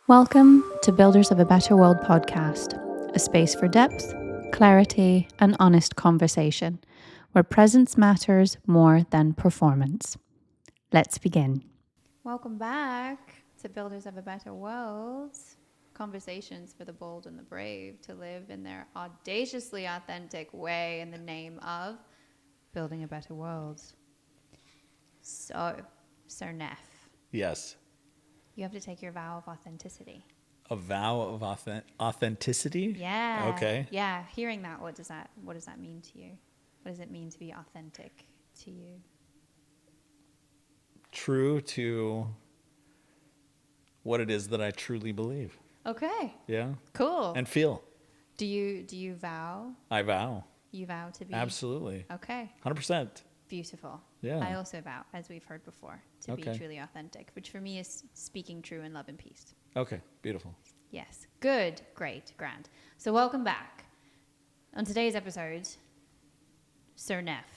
Welcome to Builders of a Better World podcast, a space for depth, clarity, and honest conversation, where presence matters more than performance. Let's begin. Welcome back to Builders of a Better World, conversations for the bold and the brave to live in their audaciously authentic way in the name of building a better world. So, Sir Neff. Yes. You have to take your vow of authenticity. A vow of authenticity? Yeah. Okay. Yeah. Hearing that, what does that mean to you? What does it mean to be authentic to you? True to what it is that I truly believe. Okay. Yeah. Cool. And feel. Do you vow? I vow. You vow to be? Absolutely. Okay. 100%. Beautiful. Yeah. I also vow, as we've heard before, to be truly authentic, which for me is speaking true in love and peace. Okay. Beautiful. Yes. Good. Great. Grand. So welcome back. On today's episode, Sir Neff,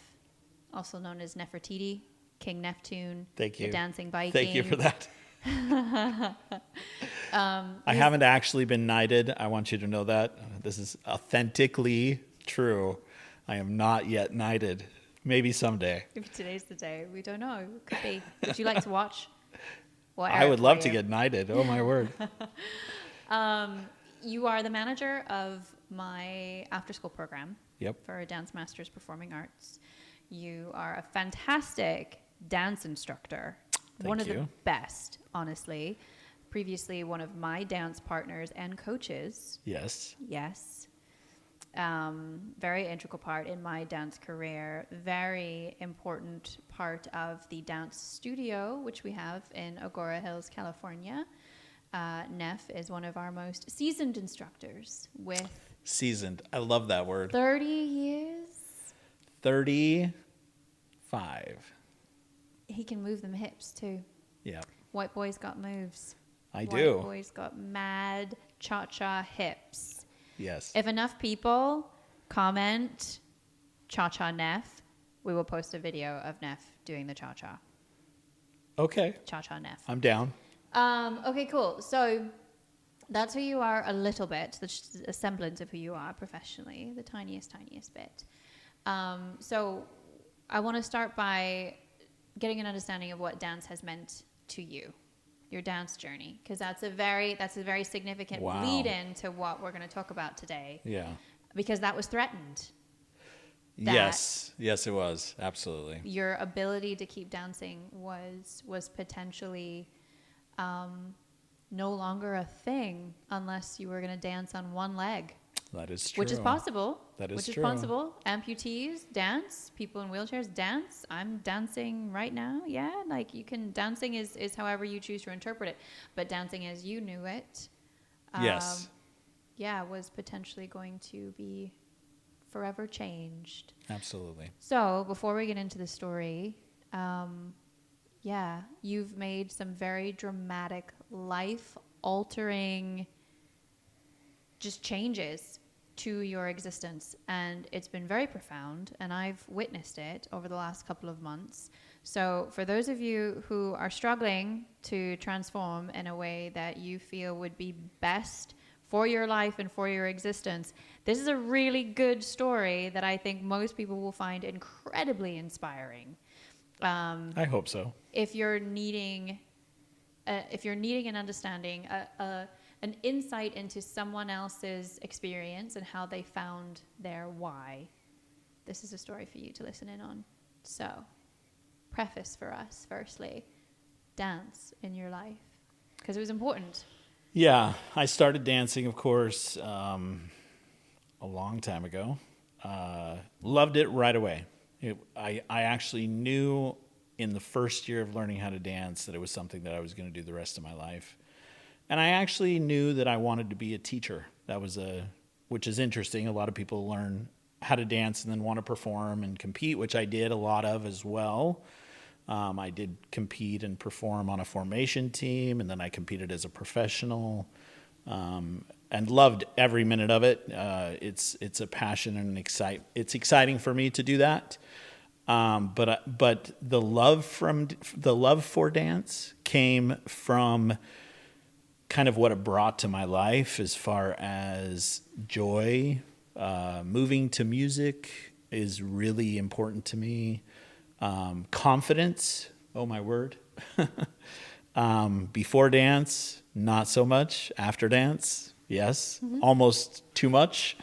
also known as Nefertiti, King Neptune. Thank you. The dancing Viking. Thank you for that. I haven't actually been knighted. I want you to know that. This is authentically true. I am not yet knighted. Maybe someday. If today's the day, we don't know. It could be. Would you like to watch? I would love to get knighted. Oh, my word. You are the manager of my after-school program. Yep. For Dance Masters Performing Arts. You are a fantastic dance instructor. One of the best, honestly. Previously, one of my dance partners and coaches. Yes. Yes. Very integral part in my dance career. Very important part of the dance studio, which we have in Agora Hills, California. Neff is one of our most seasoned instructors with... Seasoned. I love that word. 30 years? 35. He can move them hips, too. Yeah. White boys got moves. I do. White boys got mad cha-cha hips. Yes. If enough people comment cha-cha Neff, we will post a video of Neff doing the cha-cha. Okay. Cha-cha Neff. I'm down. Okay, cool. So that's who you are a little bit, a semblance of who you are professionally, the tiniest bit. So I want to start by getting an understanding of what dance has meant to you. Your dance journey, because that's a very significant lead in to what we're going to talk about today. Yeah. Because that was threatened. Yes, it was. Absolutely. Your ability to keep dancing was potentially no longer a thing unless you were going to dance on one leg. That is true. Which is possible. That is true. Which is possible. Amputees dance. People in wheelchairs dance. I'm dancing right now. Yeah, like you can. Dancing is however you choose to interpret it. But dancing as you knew it, yes, was potentially going to be forever changed. Absolutely. So before we get into the story, you've made some very dramatic, life-altering, just changes to your existence, and it's been very profound, and I've witnessed it over the last couple of months. So for those of you who are struggling to transform in a way that you feel would be best for your life and for your existence, this is a really good story that I think most people will find incredibly inspiring. I hope so. If you're needing an understanding, an insight into someone else's experience and how they found their why, this is a story for you to listen in on. So, preface for us, firstly, dance in your life, because it was important. Yeah, I started dancing, of course, a long time ago. Loved it right away. I actually knew in the first year of learning how to dance that it was something that I was going to do the rest of my life. And I actually knew that I wanted to be a teacher. Which is interesting. A lot of people learn how to dance and then want to perform and compete, which I did a lot of as well. I did compete and perform on a formation team, and then I competed as a professional, and loved every minute of it. It's a passion and it's exciting for me to do that. But the love for dance came from kind of what it brought to my life as far as joy. Moving to music is really important to me. Confidence, oh my word. Before dance, not so much. After dance, yes, almost too much.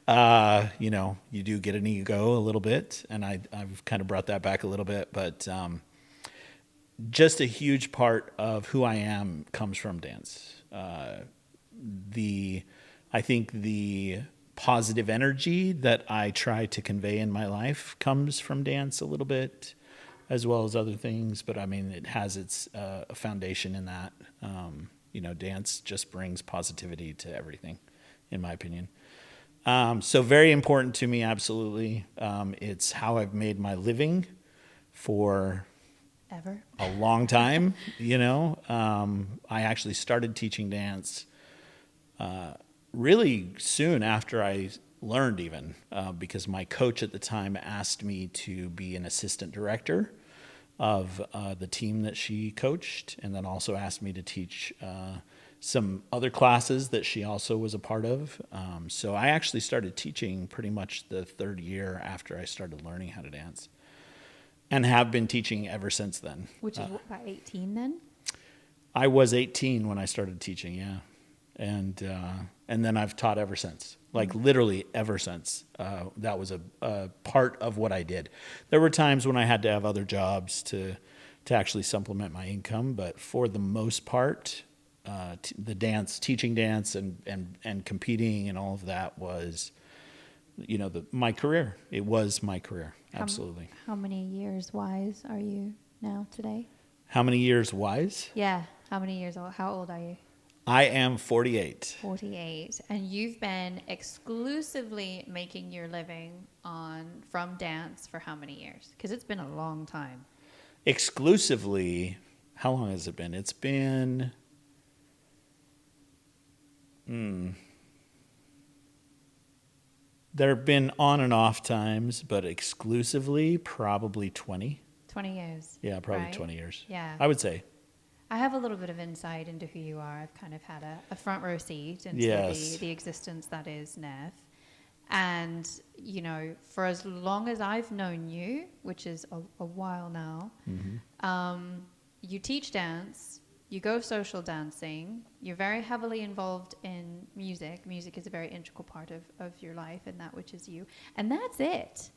You do get an ego a little bit, and I've kind of brought that back a little bit, but just a huge part of who I am comes from dance. I think the positive energy that I try to convey in my life comes from dance a little bit, as well as other things. But I mean, it has its foundation in that. Dance just brings positivity to everything, in my opinion. So very important to me, absolutely. It's how I've made my living for Ever? a long time. I actually started teaching dance really soon after I learned even, because my coach at the time asked me to be an assistant director of the team that she coached, and then also asked me to teach some other classes that she also was a part of. So I actually started teaching pretty much the third year after I started learning how to dance, and have been teaching ever since then. Which is by 18 then? I was 18 when I started teaching, yeah. And then I've taught ever since, like literally ever since. That was a part of what I did. There were times when I had to have other jobs to actually supplement my income, but for the most part, the dance, teaching dance and competing and all of that was, my career. It was my career, absolutely. How many years wise are you now today? How many years wise? Yeah, how many years old? How old are you? I am 48. 48. And you've been exclusively making your living from dance for how many years? Because it's been a long time. Exclusively, how long has it been? It's been... There have been on and off times, but exclusively, probably 20. 20 years. Yeah, probably right? 20 years. Yeah. I would say. I have a little bit of insight into who you are. I've kind of had a front row seat into Yes. the existence that is Neff. And, for as long as I've known you, which is a while now, you teach dance, you go social dancing, you're very heavily involved in music. Music is a very integral part of your life and that which is you. And that's it.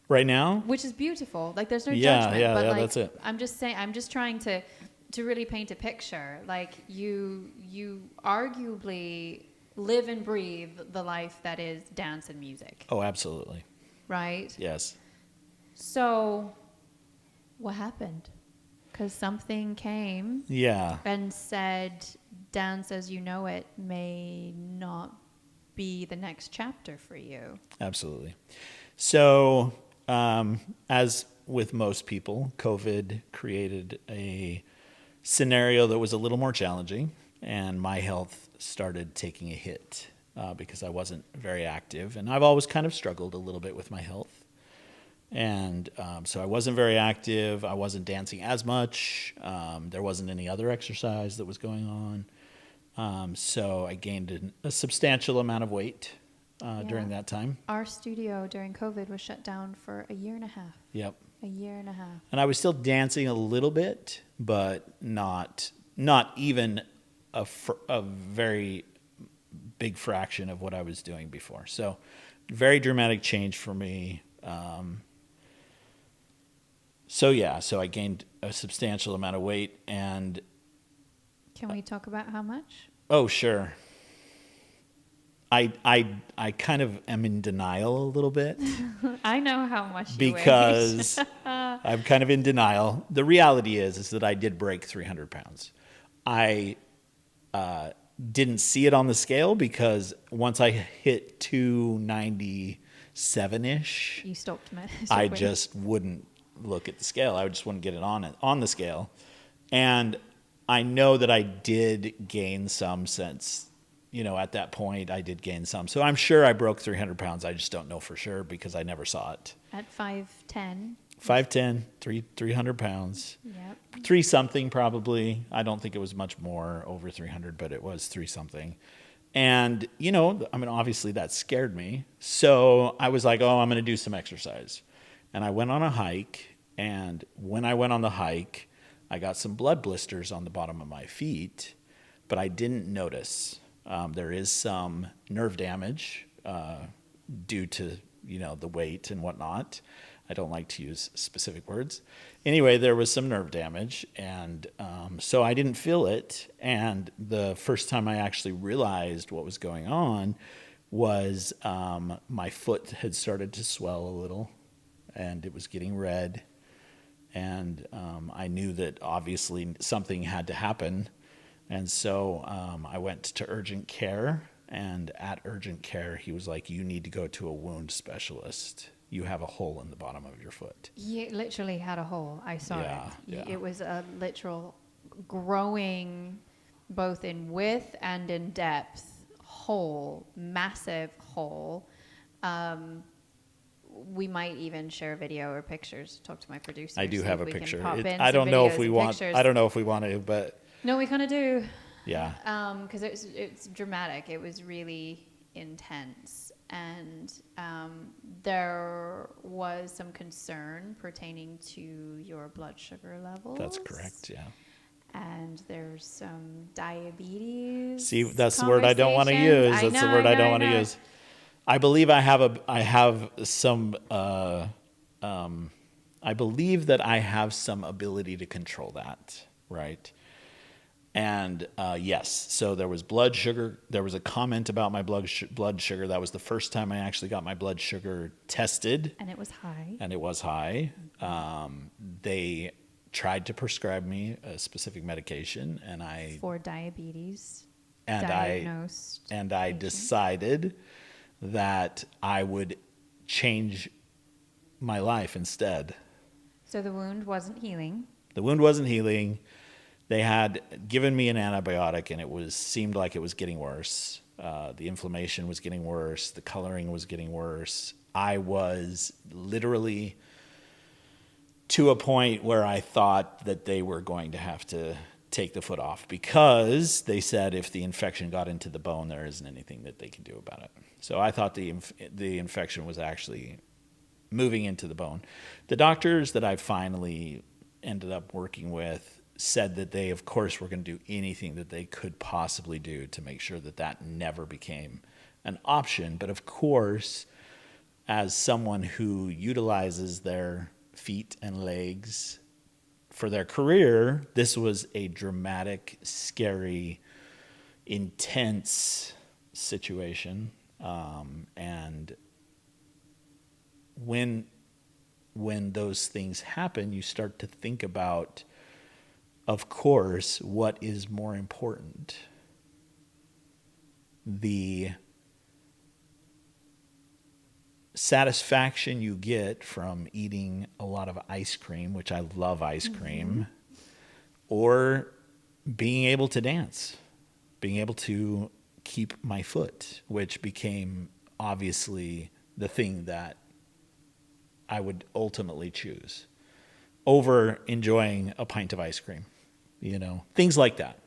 Right now? Which is beautiful. Like, there's no Yeah, judgment. yeah, but yeah, like, that's it. I'm just saying, I'm just trying to really paint a picture. Like, you arguably live and breathe the life that is dance and music. Oh, absolutely. Right? Yes. So, what happened? Because something came Yeah. and said, dance as you know it may not be the next chapter for you. Absolutely. So, as with most people, COVID created a scenario that was a little more challenging, and my health started taking a hit because I wasn't very active, and I've always kind of struggled a little bit with my health. And so I wasn't very active. I wasn't dancing as much. There wasn't any other exercise that was going on. So I gained a substantial amount of weight during that time. Our studio during COVID was shut down for a year and a half. Yep. A year and a half. And I was still dancing a little bit, but not even a very big fraction of what I was doing before. So very dramatic change for me. So I gained a substantial amount of weight, and can we talk about how much? Oh, sure. I kind of am in denial a little bit. I know how much you because I'm kind of in denial. The reality is that I did break 300 pounds. I didn't see it on the scale because once I hit 297-ish, you stopped I just wouldn't look at the scale. I just wouldn't get it on the scale. And I know that I did gain some since, at that point I did gain some. So I'm sure I broke 300 pounds. I just don't know for sure because I never saw it. At 5'10"? 5'10", 300 pounds. Yep. 3 something probably. I don't think it was much more over 300, but it was 3 something. And, obviously that scared me. So I was like, oh, I'm going to do some exercise. And I went on a hike. And when I went on the hike, I got some blood blisters on the bottom of my feet, but I didn't notice. There is some nerve damage due to, the weight and whatnot. I don't like to use specific words. Anyway, there was some nerve damage, and so I didn't feel it. And the first time I actually realized what was going on was my foot had started to swell a little, and it was getting red. And I knew that obviously something had to happen. And so I went to urgent care, and at urgent care, he was like, you need to go to a wound specialist. You have a hole in the bottom of your foot. You literally had a hole. I saw it. Yeah. It was a literal growing both in width and in depth hole, massive hole. We might even share video or pictures. Talk to my producer. I do have a we picture. I don't know if we want. I don't know if we want to, but no, we kind of do. Yeah. Because it's dramatic. It was really intense, and there was some concern pertaining to your blood sugar levels. That's correct. Yeah. And there's some diabetes. See, that's the word I don't want to use. That's the word I don't want to use. I believe I have some. I believe that I have some ability to control that, right? And yes, so there was blood sugar. There was a comment about my blood sugar. That was the first time I actually got my blood sugar tested. And it was high. And it was high. They tried to prescribe me a specific medication, and for diabetes. And I decided that I would change my life instead. So the wound wasn't healing. The wound wasn't healing. They had given me an antibiotic, and seemed like it was getting worse. The inflammation was getting worse. The coloring was getting worse. I was literally to a point where I thought that they were going to have to take the foot off, because they said if the infection got into the bone, there isn't anything that they can do about it. So I thought the infection was actually moving into the bone. The doctors that I finally ended up working with said that they, of course, were going to do anything that they could possibly do to make sure that that never became an option. But of course, as someone who utilizes their feet and legs for their career, this was a dramatic, scary, intense situation. And when those things happen, you start to think about, of course, what is more important? The satisfaction you get from eating a lot of ice cream, which I love ice cream, or being able to dance, being able to keep my foot, which became obviously the thing that I would ultimately choose over enjoying a pint of ice cream, things like that.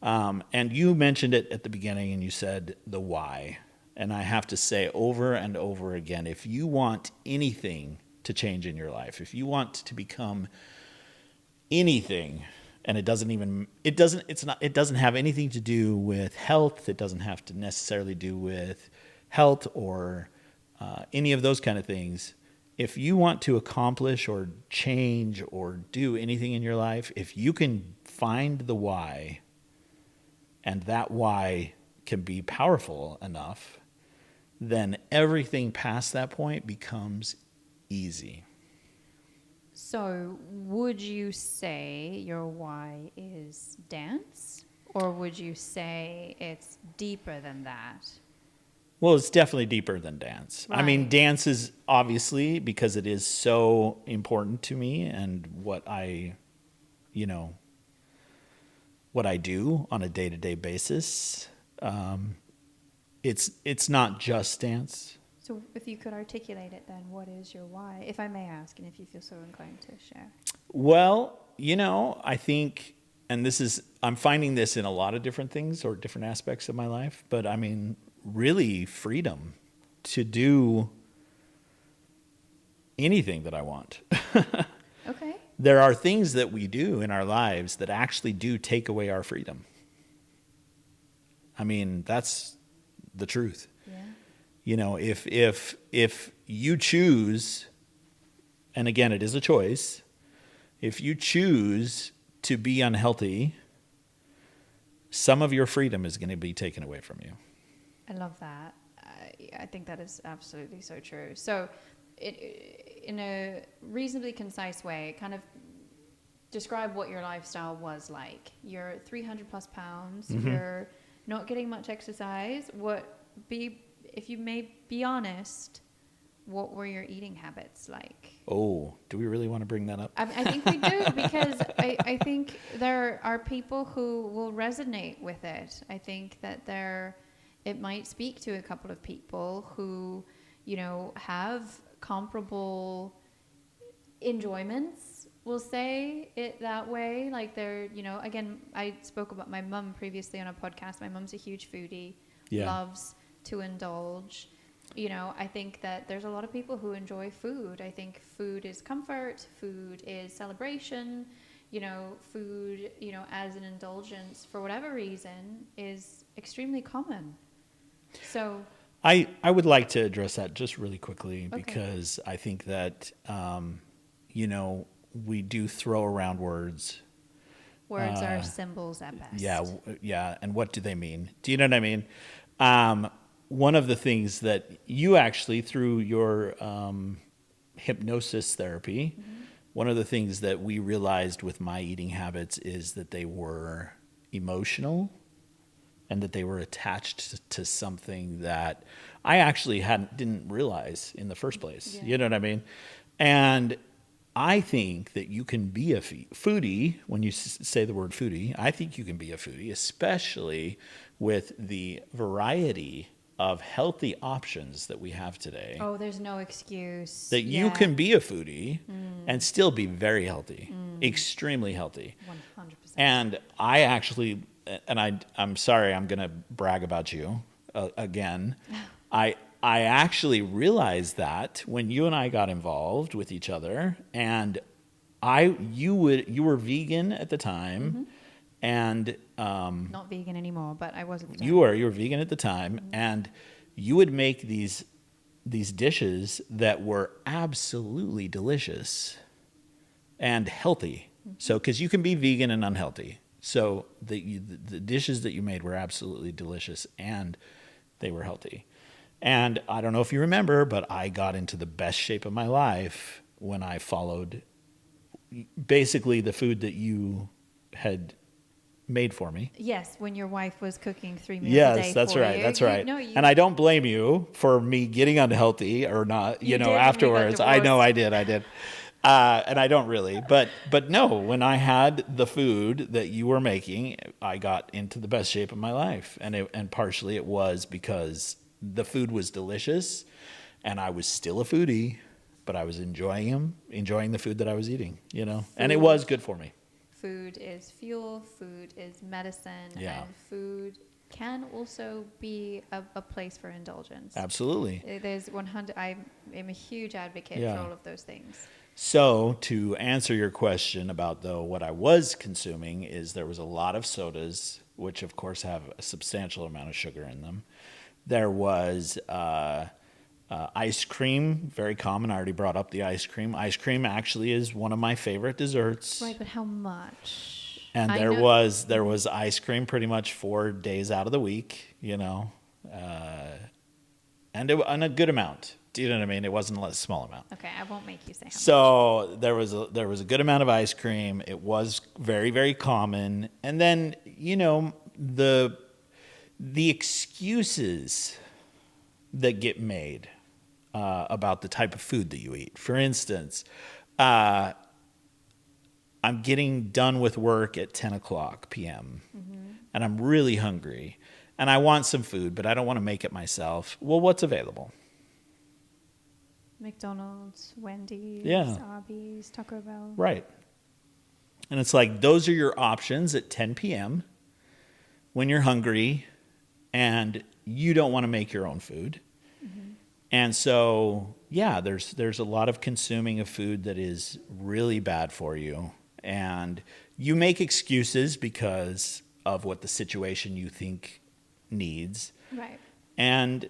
And you mentioned it at the beginning, and you said the why. And I have to say over and over again, if you want anything to change in your life, if you want to become anything, and it doesn't have anything to do with health, it doesn't have to necessarily do with health or any of those kind of things. If you want to accomplish or change or do anything in your life, if you can find the why, and that why can be powerful enough, then everything past that point becomes easy. So would you say your why is dance, or would you say it's deeper than that? Well, it's definitely deeper than dance. Right. I mean, dance is obviously, because it is so important to me and what I do on a day-to-day basis. It's not just dance. So if you could articulate it, then what is your why? If I may ask, and if you feel so inclined to share. Well, I think, and I'm finding this in a lot of different things or different aspects of my life, but I mean, really freedom to do anything that I want. Okay. There are things that we do in our lives that actually do take away our freedom. I mean, that's the truth. Yeah. If you choose, and again, it is a choice, if you choose to be unhealthy, some of your freedom is going to be taken away from you. I love that. I think that is absolutely so true. So in a reasonably concise way, kind of describe what your lifestyle was like. You're 300 plus pounds. Mm-hmm. You're not getting much exercise. If you may be honest, what were your eating habits like? Oh, do we really want to bring that up? I think we do, because I think there are people who will resonate with it. I think that it might speak to a couple of people who, have comparable enjoyments, we'll say it that way. Like they're, again, I spoke about my mum previously on a podcast. My mum's a huge foodie, loves to indulge. I think that there's a lot of people who enjoy food. I think food is comfort, food is celebration, food, as an indulgence for whatever reason is extremely common. So I would like to address that just really quickly, because I think that, we do throw around words. Words are symbols at best. Yeah. And what do they mean? Do you know what I mean? One of the things that you actually, through your hypnosis therapy, one of the things that we realized with my eating habits is that they were emotional and that they were attached to something that I actually didn't realize in the first place. Yeah. You know what I mean? And I think that you can be a foodie. When you say the word foodie, I think you can be a foodie, especially with the variety of healthy options that we have today. Oh, there's no excuse. That you can be a foodie and still be very healthy, extremely healthy. 100%. And I actually, I'm sorry, I'm going to brag about you again. I actually realized that when you and I got involved with each other, and you were vegan at the time, and not vegan anymore, but I was at the time. You were vegan at the time, and you would make these dishes that were absolutely delicious and healthy. So, because you can be vegan and unhealthy, so the dishes that you made were absolutely delicious and they were healthy. And I don't know if you remember, but I got into the best shape of my life when I followed basically the food that you had made for me. Yes, when your wife was cooking 3 meals a day. Yes, that's right. That's right. And I don't blame you for me getting unhealthy or not, afterwards. I know I did. And I don't really. But no, when I had the food that you were making, I got into the best shape of my life. And partially it was because the food was delicious and I was still a foodie, but I was enjoying the food that I was eating, and it was good for me. Food is fuel, food is medicine, yeah. And food can also be a place for indulgence. Absolutely. There's 100. I am a huge advocate for all of those things. So to answer your question about what I was consuming is there was a lot of sodas, which of course have a substantial amount of sugar in them. There was ice cream, very common. I already brought up the ice cream. Ice cream actually is one of my favorite desserts. Right, but how much? And there was ice cream pretty much 4 days out of the week, and a good amount. Do you know what I mean? It wasn't a small amount. Okay, I won't make you say how much. So there was a good amount of ice cream. It was very, very common. And then, the excuses that get made about the type of food that you eat. For instance, I'm getting done with work at 10 o'clock p.m. And I'm really hungry and I want some food, but I don't want to make it myself. Well, what's available? McDonald's, Wendy's, Yeah. Arby's, Taco Bell. Right. And it's like, those are your options at 10 p.m. when you're hungry and you don't want to make your own food. And so, yeah, there's a lot of consuming of food that is really bad for you. And you make excuses because of what the situation you think needs. Right. And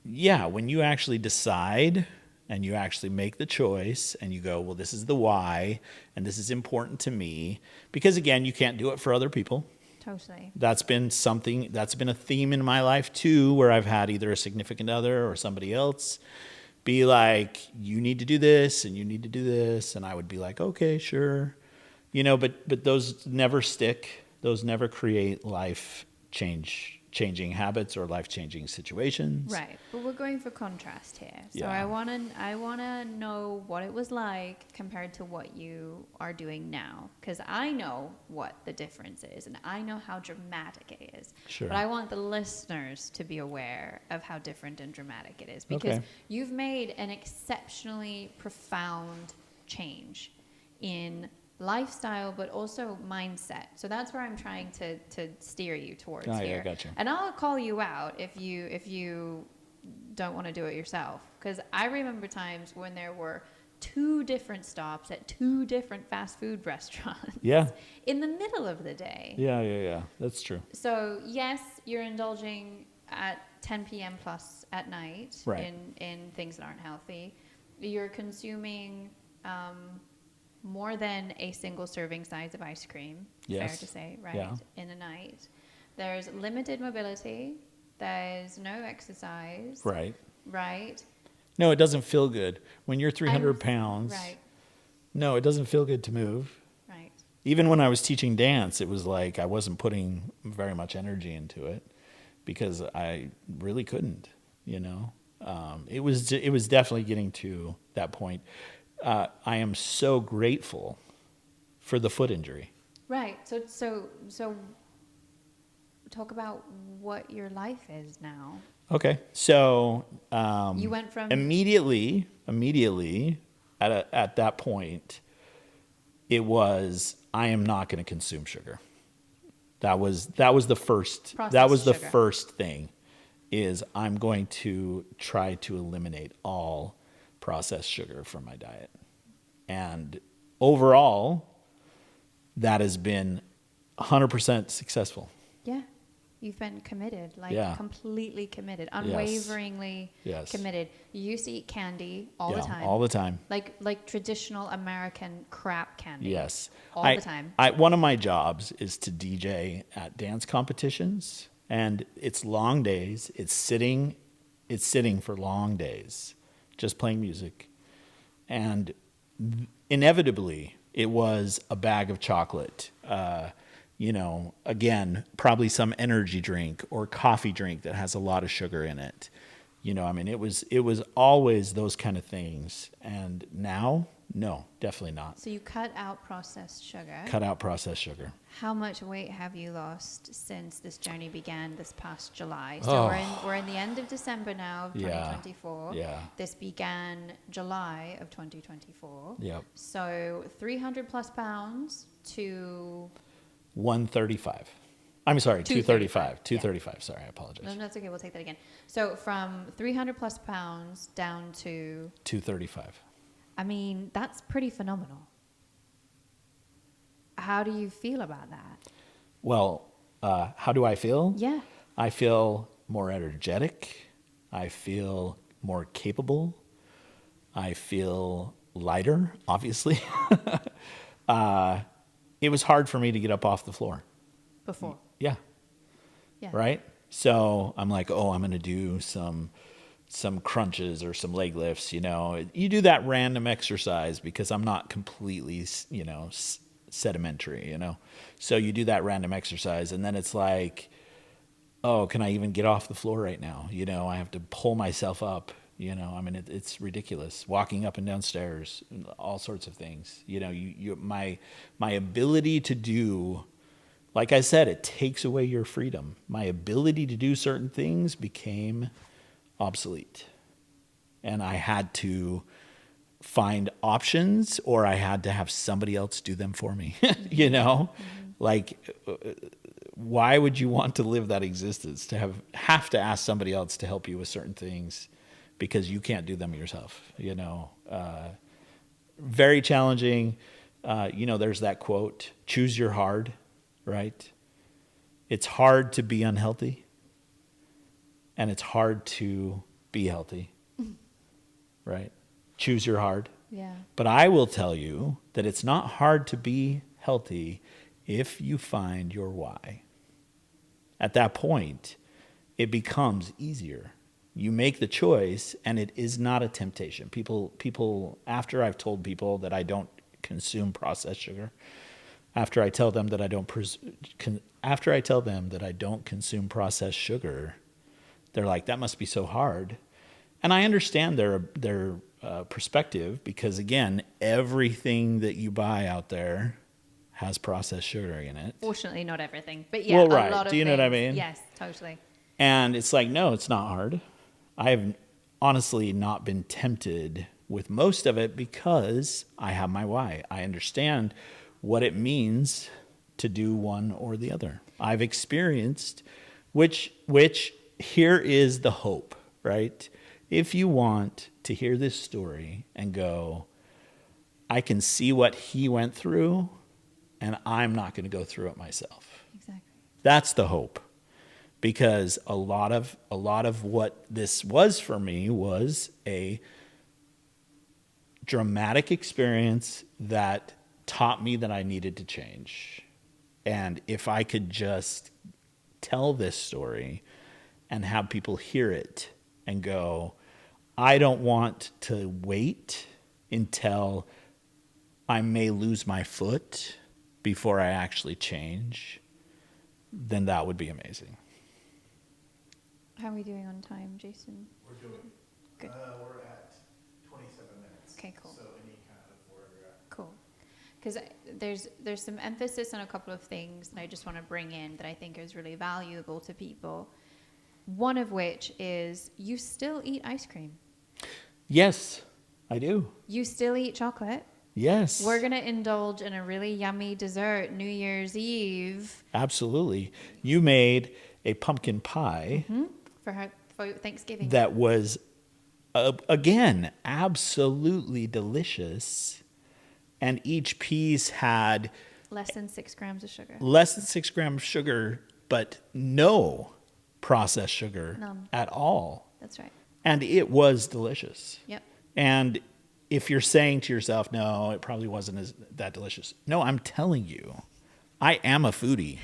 yeah, when you actually decide and you actually make the choice and you go, well, this is the why, and this is important to me, because again, you can't do it for other people. Totally. That's been a theme in my life too, where I've had either a significant other or somebody else be like, you need to do this and you need to do this. And I would be like, okay, sure. But those never stick. Those never create changing habits or life-changing situations. Right. But we're going for contrast here. So Yeah. I wanna know what it was like compared to what you are doing now. Because I know what the difference is and I know how dramatic it is. Sure. But I want the listeners to be aware of how different and dramatic it is. Because Okay. you've made an exceptionally profound change in lifestyle, but also mindset. So that's where I'm trying to steer you towards here. Yeah, gotcha. And I'll call you out if you don't want to do it yourself. Because I remember times when there were 2 different stops at 2 different fast food restaurants. Yeah. In the middle of the day. Yeah. That's true. So yes, you're indulging at 10 p.m. plus at night Right. in things that aren't healthy. You're consuming more than a single serving size of ice cream, Yes. fair to say, right, Yeah. in a night. There's limited mobility. There's no exercise. Right. Right? No, it doesn't feel good. When you're 300 pounds, Right, no, it doesn't feel good to move. right. Even when I was teaching dance, it was like I wasn't putting very much energy into it because I really couldn't, It was definitely getting to that point. I am so grateful for the foot injury. Right. So talk about what your life is now. Okay, so You went from immediately at that point, it was I am not going to consume sugar. That was the first. Processed That was the sugar. first thing. Is I'm going to try to eliminate all processed sugar from my diet, and overall, that has been 100% successful. Yeah. You've been committed, like Yeah. completely committed, unwaveringly Yes. committed. You used to eat candy all the time. All the time. Like traditional American crap candy. Yes. All the time. One of my jobs is to DJ at dance competitions, and it's long days. It's sitting for long days, just playing music. And inevitably, it was a bag of chocolate. Again, probably some energy drink or coffee drink that has a lot of sugar in it. It was always those kind of things. And now, no, definitely not. So you cut out processed sugar. Cut out processed sugar. How much weight have you lost since this journey began this past July? So we're in the end of December now of 2024. Yeah. This began July of 2024. Yep. So 300 plus pounds to 135. I'm sorry, 235. 235. Sorry, I apologize. no, that's okay. We'll take that again. So from 300 plus pounds down to 235. I mean, that's pretty phenomenal. How do you feel about that? Well, how do I feel? Yeah. I feel more energetic. I feel more capable. I feel lighter, obviously. It was hard for me to get up off the floor. Before. Yeah. Yeah. Right? So I'm like, I'm going to do some crunches or some leg lifts, You do that random exercise because I'm not completely, sedimentary, So you do that random exercise and then it's like, can I even get off the floor right now? I have to pull myself up, it's ridiculous. Walking up and down stairs, all sorts of things. My ability to do, like I said, it takes away your freedom. My ability to do certain things became obsolete. and I had to find options, or I had to have somebody else do them for me. You know, like, why would you want to live that existence to have to ask somebody else to help you with certain things because you can't do them yourself? You know, very challenging. You know, there's that quote, choose your hard, right? It's hard to be unhealthy, and it's hard to be healthy, right? Choose your hard. Yeah. But I will tell you that it's not hard to be healthy if you find your why. At that point, it becomes easier. You make the choice, and it is not a temptation. People, after I've told people that I don't consume processed sugar, after I tell them that I don't consume processed sugar, they're like, that must be so hard. And I understand their perspective, because again, everything that you buy out there has processed sugar in it. Fortunately, not everything, but yeah, Well, right. a lot of Do you know things. what I mean? Yes, totally. And it's like, no, it's not hard. I have honestly not been tempted with most of it because I have my why. I understand what it means to do one or the other. I've experienced, which here is the hope, right? If you want to hear this story and go, I can see what he went through, and I'm not going to go through it myself. Exactly. That's the hope. Because a lot of what this was for me was a dramatic experience that taught me that I needed to change. And if I could just tell this story and have people hear it and go, I don't want to wait until I may lose my foot before I actually change, then that would be amazing. How are we doing on time, Jason? We're doing Good. We're at 27 minutes. Okay, cool. So any kind of wherever you're at. Cool. Because there's some emphasis on a couple of things that I just want to bring in that I think is really valuable to people. One of which is you still eat ice cream. Yes, I do. You still eat chocolate. Yes. We're going to indulge in a really yummy dessert New Year's Eve. Absolutely. You made a pumpkin pie For Thanksgiving. that was, again, absolutely delicious. And each piece had Less than 6 grams of sugar. less than 6 grams of sugar, but no processed sugar None. at all. That's right. And it was delicious. Yep. And if you're saying to yourself, no, it probably wasn't that delicious. No, I'm telling you, I am a foodie.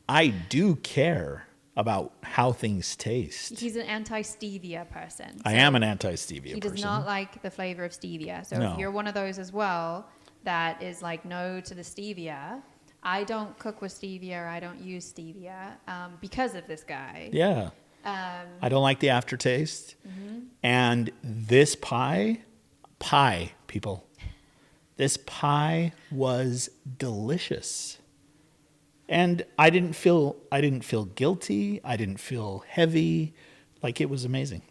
I do care about how things taste. He's an anti-stevia person. I am an anti-stevia person. He does not like the flavor of stevia. So No. if you're one of those as well that is like no to the stevia, I don't cook with stevia or I don't use stevia because of this guy. Yeah. I don't like the aftertaste. And this pie, people, this pie was delicious. And I didn't feel guilty. I didn't feel heavy. Like, it was amazing.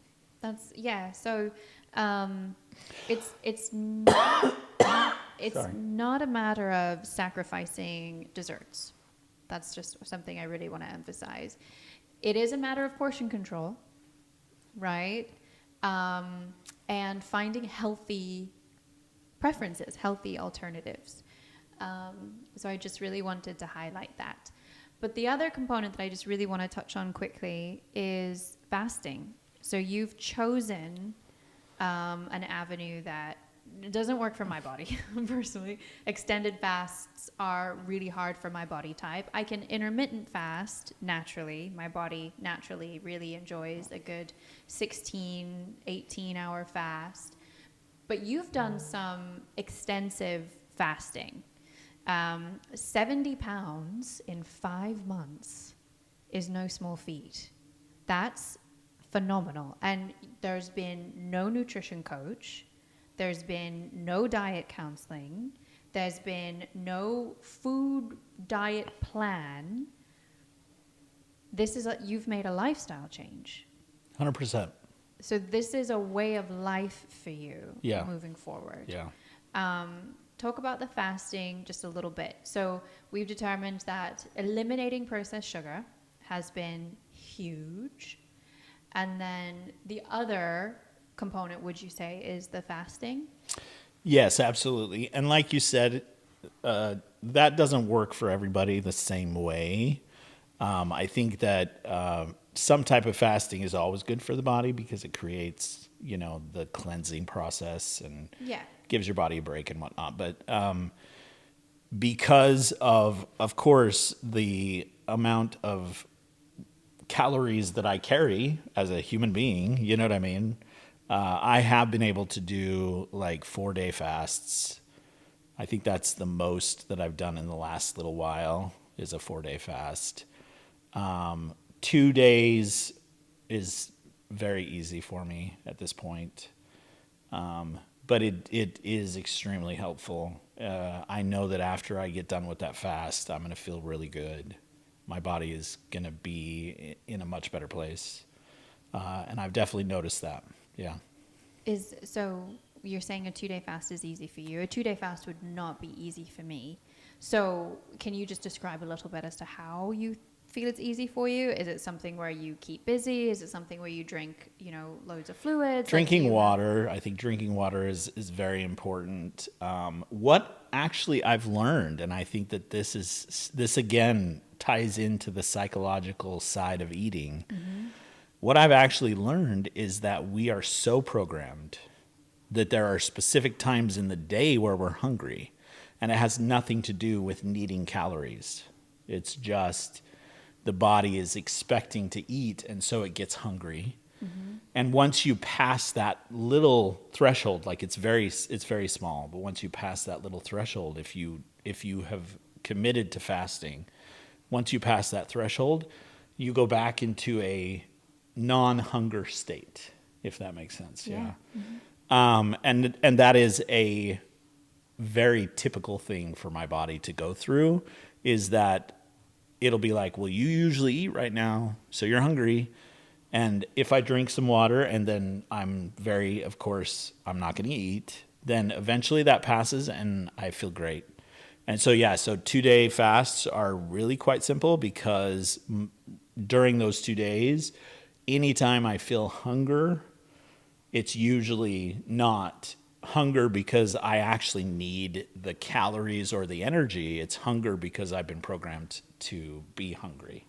That's so it's not, Sorry. not a matter of sacrificing desserts. That's just something I really want to emphasize. It is a matter of portion control, right? And finding healthy preferences, healthy alternatives. So I just really wanted to highlight that. But the other component that I just really want to touch on quickly is fasting. So you've chosen an avenue that doesn't work for my body, personally. Extended fasts are really hard for my body type. I can intermittent fast naturally. My body naturally really enjoys a good 16, 18-hour fast. But you've done some extensive fasting. 70 pounds in 5 months is no small feat. That's phenomenal. And there's been no nutrition coach. There's been no diet counseling. There's been no food diet plan. This is you've made a lifestyle change. 100%. so this is a way of life for you Yeah. moving forward. Yeah. Talk about the fasting just a little bit. So we've determined that eliminating processed sugar has been huge. And then the other component, would you say, is the fasting? Yes, absolutely. And like you said, that doesn't work for everybody the same way. I think that some type of fasting is always good for the body because it creates, the cleansing process and Yeah. gives your body a break and whatnot. But because of course, the amount of calories that I carry as a human being, you know what I mean? I have been able to do like 4-day fasts. I think that's the most that I've done in the last little while is a 4-day fast. 2 days is very easy for me at this point. But it is extremely helpful. I know that after I get done with that fast, I'm going to feel really good. My body is going to be in a much better place. And I've definitely noticed that. Yeah. So you're saying a 2-day fast is easy for you. A 2-day fast would not be easy for me. So can you just describe a little bit as to how you feel it's easy for you? Is it something where you keep busy? Is it something where you drink, loads of fluids? Drinking water. I think drinking water is very important. What actually I've learned, and I think that this again ties into the psychological side of eating. Mm-hmm. What I've actually learned is that we are so programmed that there are specific times in the day where we're hungry, and it has nothing to do with needing calories. It's just the body is expecting to eat, and so it gets hungry. Mm-hmm. And once you pass that little threshold, like it's very small, but once you pass that little threshold, if you have committed to fasting, once you pass that threshold, you go back into a non-hunger state, if that makes sense. Yeah. Mm-hmm. And that is a very typical thing for my body to go through, is that it'll be like, well, you usually eat right now, so you're hungry. And if I drink some water and then of course, I'm not going to eat, then eventually that passes and I feel great. And so, 2-day fasts are really quite simple because during those 2 days, anytime I feel hunger, it's usually not hunger because I actually need the calories or the energy. It's hunger because I've been programmed to be hungry.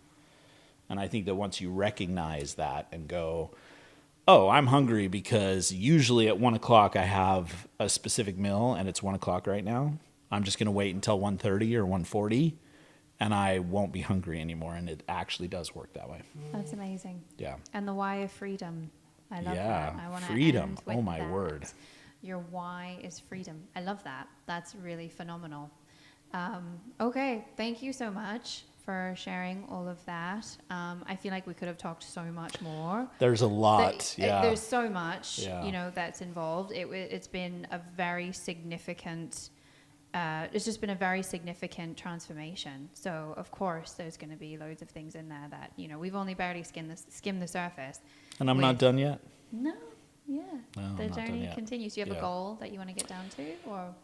And I think that once you recognize that and go, oh, I'm hungry because usually at 1:00 I have a specific meal and it's 1:00 right now. I'm just going to wait until 1:30 or 1:40 and I won't be hungry anymore. And it actually does work that way. That's amazing. Yeah. And the why of freedom. I love that. I want to freedom. end with Oh my that. word. Your why is freedom. I love that. That's really phenomenal. Okay. Thank you so much for sharing all of that. I feel like we could have talked so much more. There's a lot. There's so much, Yeah. that's involved. It's been a very significant, it's just been a very significant transformation. So of course there's going to be loads of things in there that, we've only barely skimmed the surface. And I'm not done yet. No. Yeah. No, The I'm not done journey yet. continues. Do you have a goal that you want to get down to, or?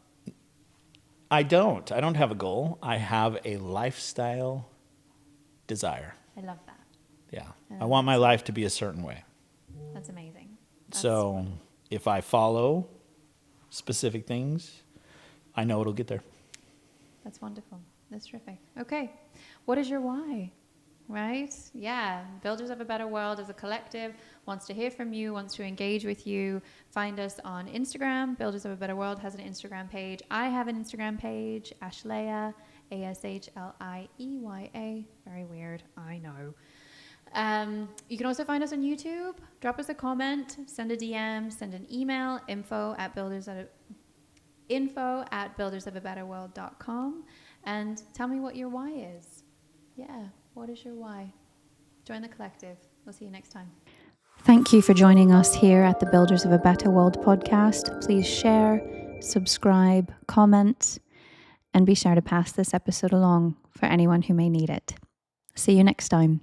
I don't have a goal. I have a lifestyle desire. I love that. Yeah. I want my life to be a certain way. That's amazing. So if I follow specific things, I know it'll get there. That's wonderful. That's terrific. Okay. What is your why? Right? Yeah. Builders of a Better World as a collective wants to hear from you, wants to engage with you. Find us on Instagram. Builders of a Better World has an Instagram page. I have an Instagram page, Ashlieya, Ashliea. Very weird. I know. You can also find us on YouTube. Drop us a comment, send a DM, send an email, info@buildersofabetterworld.com, and tell me what your why is. Yeah, what is your why? Join the collective. We'll see you next time. Thank you for joining us here at the Builders of a Better World podcast. Please share, subscribe, comment, and be sure to pass this episode along for anyone who may need it. See you next time.